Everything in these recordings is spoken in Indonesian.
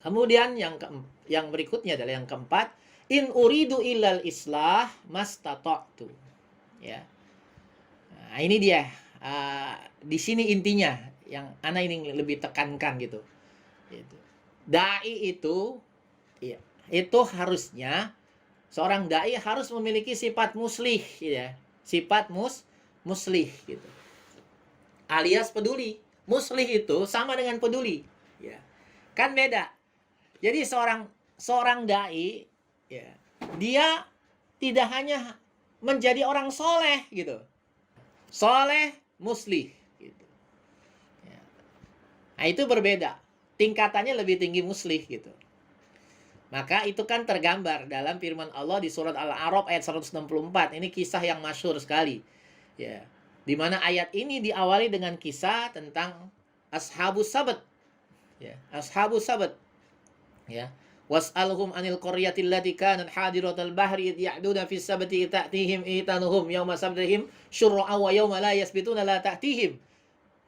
Kemudian yang berikutnya adalah yang keempat, in uridu illal islah mastata'tu. Ya. Nah, ini dia. Di sini intinya yang ana ini lebih tekankan gitu. Gitu. Dai itu ya, itu harusnya seorang dai harus memiliki sifat muslih ya. Sifat muslih gitu. Alias peduli. Muslih itu sama dengan peduli. Ya. Kan beda. Jadi seorang dai ya, dia tidak hanya menjadi orang soleh gitu. Soleh muslih gitu. Ya. Nah, itu berbeda. Tingkatannya lebih tinggi muslih gitu. Maka itu kan tergambar dalam firman Allah di surat Al-A'raf ayat 164. Ini kisah yang masyhur sekali. Ya. Di mana ayat ini diawali dengan kisah tentang Ashabus Sabat. Ya, Ashabus Sabat. Ya. Was'alhum 'anil qaryati allati kanat hadiratal bahri id ya'duna fis sabti ta'tihim itanuhum yawma sabtihim syur'a wa yawma la yasbituna la ta'tihim.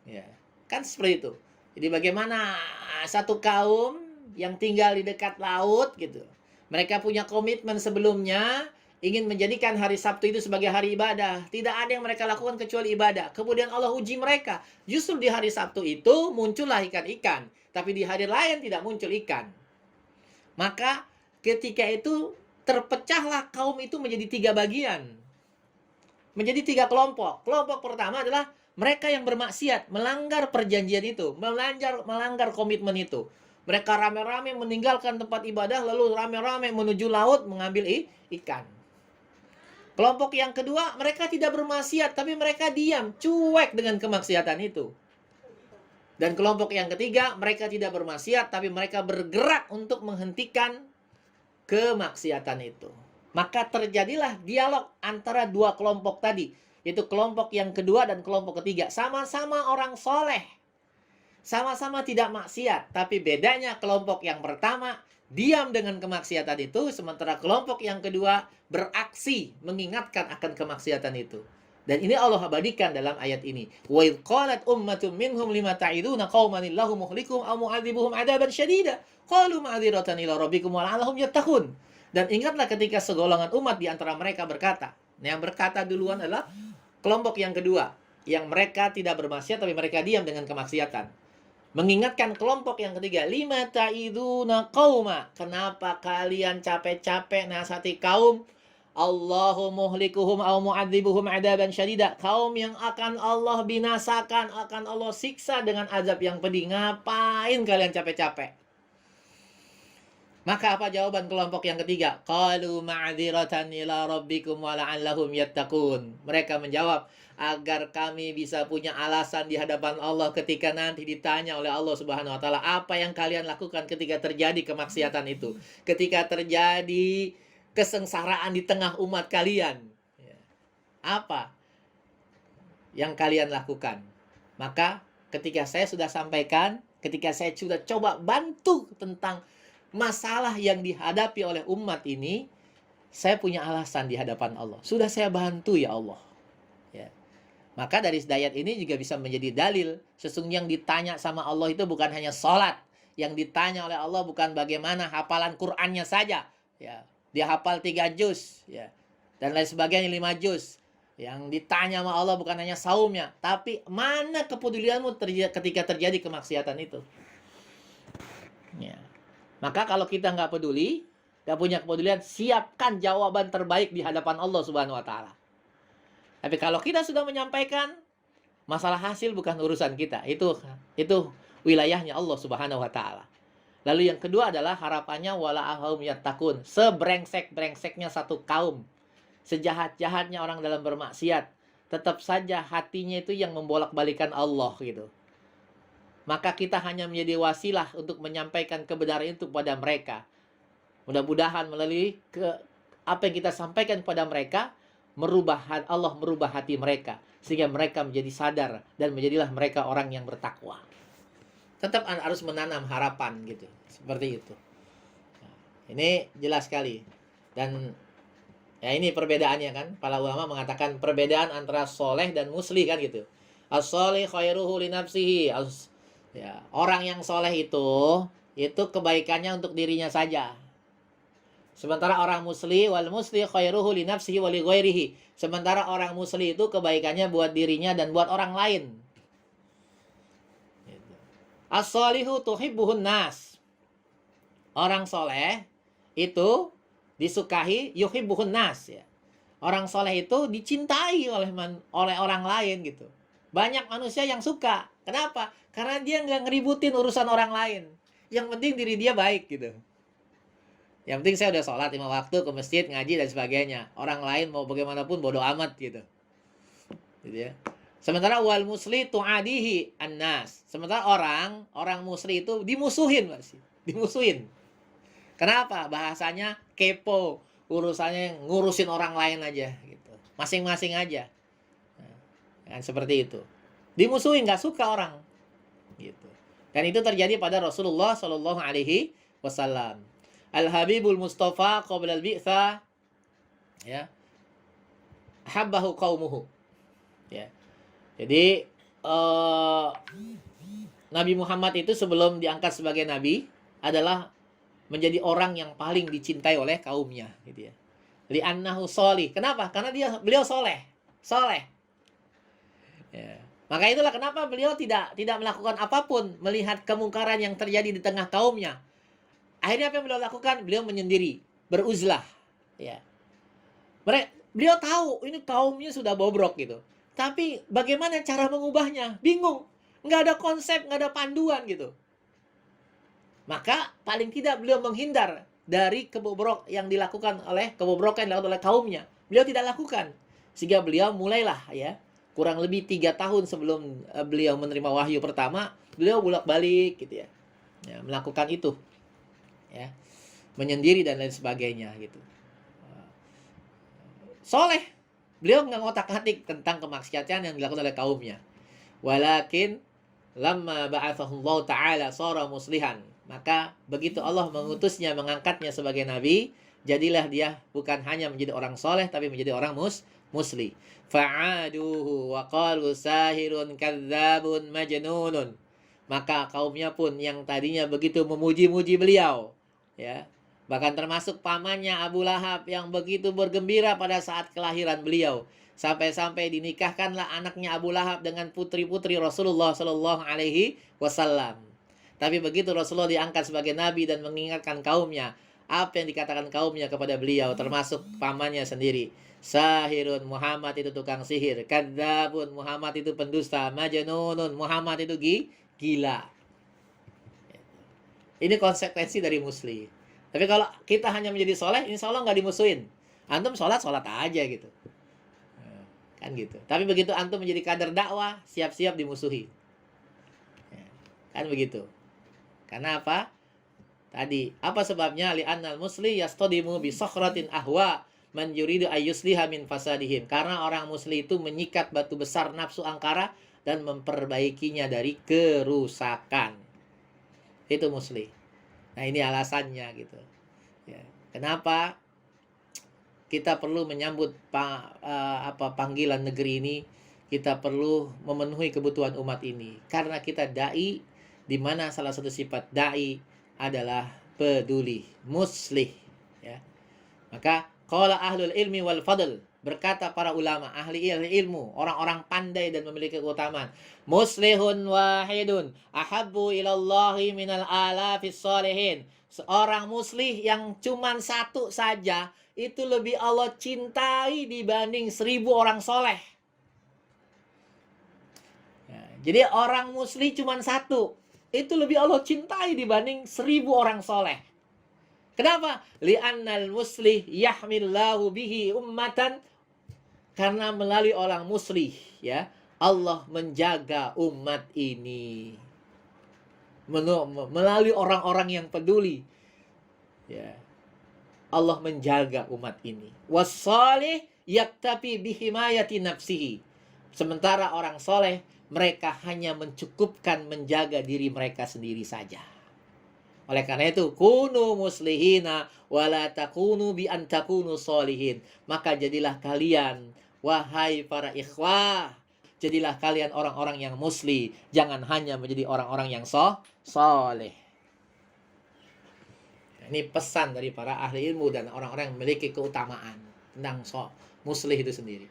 Ya. Kan seperti itu. Jadi bagaimana satu kaum yang tinggal di dekat laut gitu. Mereka punya komitmen sebelumnya ingin menjadikan hari Sabtu itu sebagai hari ibadah. Tidak ada yang mereka lakukan kecuali ibadah. Kemudian Allah uji mereka. Justru di hari Sabtu itu muncullah ikan-ikan. Tapi di hari lain tidak muncul ikan. Maka ketika itu terpecahlah kaum itu menjadi 3 bagian. Menjadi 3 kelompok. Kelompok pertama adalah mereka yang bermaksiat, melanggar perjanjian itu, melanggar komitmen itu. Mereka rame-rame meninggalkan tempat ibadah, lalu rame-rame menuju laut mengambil ikan. Kelompok yang kedua, mereka tidak bermaksiat, tapi mereka diam, cuek dengan kemaksiatan itu. Dan kelompok yang ketiga, mereka tidak bermaksiat, tapi mereka bergerak untuk menghentikan kemaksiatan itu. Maka terjadilah dialog antara 2 kelompok tadi, yaitu kelompok yang kedua dan kelompok ketiga. Sama-sama orang soleh, sama-sama tidak maksiat, tapi bedanya kelompok yang pertama diam dengan kemaksiatan itu, sementara kelompok yang kedua beraksi mengingatkan akan kemaksiatan itu. Dan ini Allah abadikan dalam ayat ini. Wa idh qalat ummatun minhum lima ta'iduna qauman illahu muhlikum aw mu'adzibuhum 'adaban syadida qalu ma'dziratan ila rabbikum wa la'allahum yattaqun. Dan ingatlah ketika segolongan umat di antara mereka berkata. Nah, yang berkata duluan adalah kelompok yang kedua, yang mereka tidak bermaksiat tapi mereka diam dengan kemaksiatan. Mengingatkan kelompok yang ketiga, lima ta'iduna qauma, kenapa kalian capek-capek nasihati kaum? Allahu muhlikuhum aw mu'adzibuhum 'adaban syadida. Kaum yang akan Allah binasakan, akan Allah siksa dengan azab yang pedih. Ngapain kalian capek-capek? Maka apa jawaban kelompok yang ketiga? Qalu ma'dziratan ila rabbikum wa la'allahum yattaqun. Mereka menjawab, agar kami bisa punya alasan di hadapan Allah ketika nanti ditanya oleh Allah Subhanahu wa taala, apa yang kalian lakukan ketika terjadi kemaksiatan itu? Ketika terjadi kesengsaraan di tengah umat kalian. Apa yang kalian lakukan? Maka ketika saya sudah sampaikan, ketika saya sudah coba bantu tentang masalah yang dihadapi oleh umat ini, saya punya alasan di hadapan Allah. Sudah saya bantu ya Allah. Ya. Maka dari ayat ini juga bisa menjadi dalil. Sesungguhnya yang ditanya sama Allah itu bukan hanya sholat. Yang ditanya oleh Allah bukan bagaimana hafalan Qur'annya saja. Ya. Dia hafal 3 juz. Ya. Dan lain sebagainya 5 juz. Yang ditanya sama Allah bukan hanya saumnya. Tapi mana kepedulianmu ketika terjadi kemaksiatan itu. Ya. Maka kalau kita nggak peduli, nggak punya kepedulian, siapkan jawaban terbaik di hadapan Allah Subhanahu wa taala. Tapi kalau kita sudah menyampaikan, masalah hasil bukan urusan kita. Itu wilayahnya Allah Subhanahu wa taala. Lalu yang kedua adalah harapannya wala'ahum yattaqun. Sebrengsek-brengseknya satu kaum, sejahat-jahatnya orang dalam bermaksiat, tetap saja hatinya itu yang membolak-balikan Allah gitu. Maka kita hanya menjadi wasilah untuk menyampaikan kebenaran itu kepada mereka. Mudah-mudahan melalui apa yang kita sampaikan kepada mereka, Allah merubah hati mereka. Sehingga mereka menjadi sadar dan menjadilah mereka orang yang bertakwa. Tetap harus menanam harapan gitu. Seperti itu. Nah, ini jelas sekali. Dan ya ini perbedaannya kan. Para ulama mengatakan perbedaan antara soleh dan muslih kan gitu. As-solih khairuhu li nafsihi. Ya, orang yang soleh itu itu kebaikannya untuk dirinya saja. Sementara orang musli, wal musli khairuhu li nafsihi wa li ghairihi. Sementara orang musli itu kebaikannya buat dirinya dan buat orang lain. As-solihu tuhibbuhun nas. Orang soleh itu disukai yuhibbuhun nas, ya. Orang soleh itu dicintai oleh orang lain gitu. Banyak manusia yang suka. Kenapa? Karena dia nggak ngeributin urusan orang lain. Yang penting diri dia baik gitu. Yang penting saya udah sholat 5 waktu, ke masjid, ngaji, dan sebagainya. Orang lain mau bagaimanapun bodoh amat gitu. Gitu ya. Sementara wal musli tu'adihi annas. Sementara orang musli itu dimusuhin masih. Dimusuhin. Kenapa? Bahasanya kepo. Urusannya ngurusin orang lain aja gitu. Masing-masing aja. Nah, seperti itu. Dimusuhin, nggak suka orang. Gitu. Dan itu terjadi pada Rasulullah Shallallahu Alaihi Wasallam. Al-Habibul Mustafa qabla al-bi'tha, ya, habbahu qaumuhu, ya. Jadi Nabi Muhammad itu sebelum diangkat sebagai nabi adalah menjadi orang yang paling dicintai oleh kaumnya, gitu ya. Li'annahu sholih. Kenapa? Karena beliau soleh. Ya. Maka itulah kenapa beliau tidak melakukan apapun melihat kemungkaran yang terjadi di tengah kaumnya. Akhirnya apa yang beliau lakukan? Beliau menyendiri, beruzlah, ya. Beliau tahu ini kaumnya sudah bobrok gitu. Tapi bagaimana cara mengubahnya? Bingung. Nggak ada konsep, nggak ada panduan gitu. Maka paling tidak beliau menghindar dari kebobrokan yang dilakukan oleh kaumnya. Beliau tidak lakukan. Sehingga beliau mulailah, ya, kurang lebih 3 tahun sebelum beliau menerima wahyu pertama, beliau bolak-balik gitu ya. Ya, melakukan itu. Ya, menyendiri dan lain sebagainya gitu. Soleh, beliau nggak ngotak-atik tentang kemaksiatan yang dilakukan oleh kaumnya. Walakin lamma ba'athahullahu ta'ala sara muslihan. Maka begitu Allah mengutusnya, mengangkatnya sebagai nabi, jadilah dia bukan hanya menjadi orang soleh, tapi menjadi orang musli. Fa'aduhu wa qalu sahirun kadzabun majnunun. Maka kaumnya pun yang tadinya begitu memuji-muji beliau, ya, bahkan termasuk pamannya Abu Lahab yang begitu bergembira pada saat kelahiran beliau, sampai-sampai dinikahkanlah anaknya Abu Lahab dengan putri-putri Rasulullah Shallallahu Alaihi Wasallam. Tapi begitu Rasulullah diangkat sebagai nabi dan mengingatkan kaumnya, apa yang dikatakan kaumnya kepada beliau, termasuk pamannya sendiri, sahirun, Muhammad itu tukang sihir, kadzabun, Muhammad itu pendusta, majnunun, Muhammad itu gila. Ini konsekuensi dari musli. Tapi kalau kita hanya menjadi soleh, insya Allah nggak dimusuhin. Antum sholat aja gitu. Kan gitu. Tapi begitu antum menjadi kader dakwah, siap-siap dimusuhi. Kan begitu. Karena apa? Tadi, apa sebabnya? Li'annal musli yastadimu bi sakhratin ahwa man yuridu ayyusliha min fasadihim. Karena orang musli itu menyikat batu besar nafsu angkara dan memperbaikinya dari kerusakan. Itu musli. Nah, ini alasannya gitu. Ya. Kenapa kita perlu menyambut panggilan negeri ini? Kita perlu memenuhi kebutuhan umat ini. Karena kita dai, di mana salah satu sifat dai adalah peduli, muslih. Ya. Maka qala ahlul ilmi wal fadl, berkata para ulama, ahli ilmu, orang-orang pandai dan memiliki keutamaan, muslihun wahidun ahabbu ilallahi minal alafis salihin. Seorang muslih yang cuman satu saja itu lebih Allah cintai dibanding 1000 orang soleh. Ya, jadi orang muslih cuman satu itu lebih Allah cintai dibanding 1000 orang soleh. Kenapa? Li'annal muslih yahmillahu bihi ummatan. Karena melalui orang muslih, ya, Allah menjaga umat ini. Melalui orang-orang yang peduli, ya, Allah menjaga umat ini. Was-salih yaktafi bihimayati nafsihi. Sementara orang soleh, mereka hanya mencukupkan menjaga diri mereka sendiri saja. Oleh karena itu, kunu muslihina wala takunu bi an takunu solihin. Maka jadilah kalian, wahai para ikhwah, jadilah kalian orang-orang yang musli. Jangan hanya menjadi orang-orang yang soleh. Ini pesan dari para ahli ilmu dan orang-orang yang memiliki keutamaan tentang muslih itu sendiri.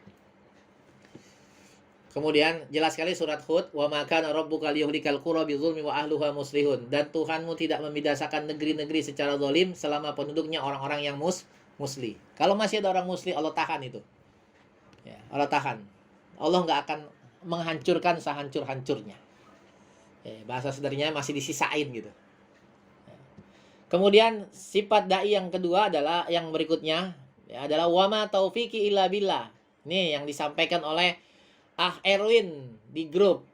Kemudian jelas sekali surat Hud, wa ma kana rabbuka liyuhlikal qura bidzulmi wa ahluha muslihun. Dan Tuhanmu tidak membinasakan negeri-negeri secara zalim selama penduduknya orang-orang yang muslih. Kalau masih ada orang muslih, Allah tahan itu. Ya, Allah tahan. Allah nggak akan menghancurkan sehancur-hancurnya. Ya, bahasa sederhananya masih disisain gitu. Kemudian sifat dai yang kedua adalah yang berikutnya, ya, adalah wama taufiki illa billah. Ini yang disampaikan oleh Erwin di grup.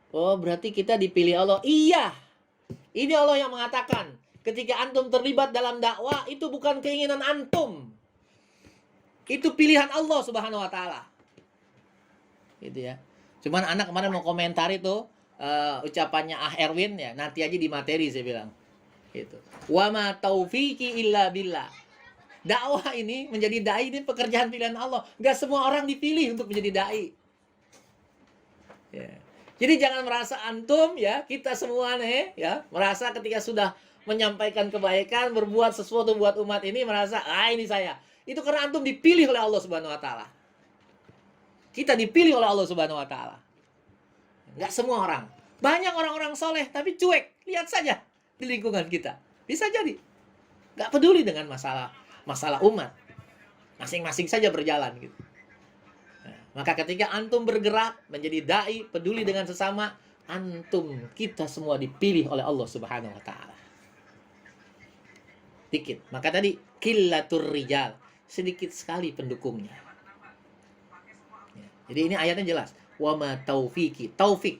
Oh, berarti kita dipilih Allah. Iya. Ini Allah yang mengatakan, ketika antum terlibat dalam dakwah, itu bukan keinginan antum. Itu pilihan Allah Subhanahu wa taala. Gitu ya. Cuman anak kemarin mau komentar itu ucapannya Erwin, ya, nanti aja di materi saya bilang. Gitu. Wa ma taufiki illa billah. Dakwah ini menjadi dai ini pekerjaan pilihan Allah. Gak semua orang dipilih untuk menjadi dai. Ya. Jadi jangan merasa antum, ya, kita semua nih, ya, merasa ketika sudah menyampaikan kebaikan, berbuat sesuatu buat umat ini, merasa ini saya. Itu karena antum dipilih oleh Allah Subhanahu wa taala. Kita dipilih oleh Allah Subhanahu wa taala. Gak semua orang. Banyak orang-orang soleh tapi cuek. Lihat saja di lingkungan kita. Bisa jadi nggak peduli dengan masalah umat, masing-masing saja berjalan gitu. Nah, maka ketika antum bergerak menjadi dai, peduli dengan sesama, antum, kita semua dipilih oleh Allah Subhanahu wa taala. Dikit. Maka tadi qillatur rijal, sedikit sekali pendukungnya. Ya, jadi ini ayatnya jelas. Wa ma taufiki, taufik,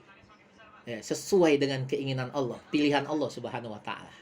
ya, sesuai dengan keinginan Allah, pilihan Allah Subhanahu wa taala.